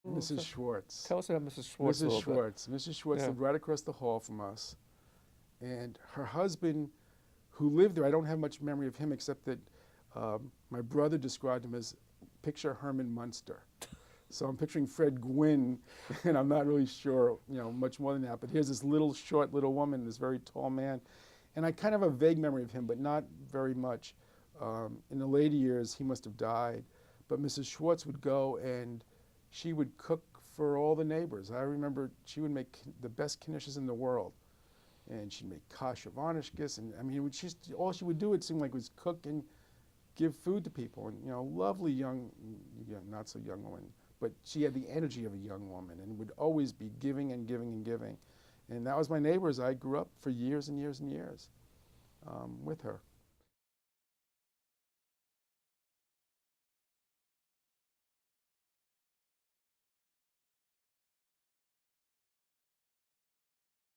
Mrs. Schwartz. Tell us about Mrs. Schwartz a Mrs. little bit. Schwartz. Mrs. Schwartz Yeah. lived right across the hall from us. And her husband, who lived there, I don't have much memory of him except that my brother described him as picture Herman Munster. So I'm picturing Fred Gwynn, and I'm not really sure, much more than that. But here's this little, short little woman, this very tall man. And I kind of have a vague memory of him, but not very much. In the later years, he must have died. But Mrs. Schwartz would go and she would cook for all the neighbors. I remember she would make the best knishes in the world. And she'd make kasha varnishkis. And I mean, all she would do, it seemed like, was cook and give food to people. And, lovely young, not so young woman. But she had the energy of a young woman and would always be giving and giving and giving. And that was my neighbors. I grew up for years and years and years with her.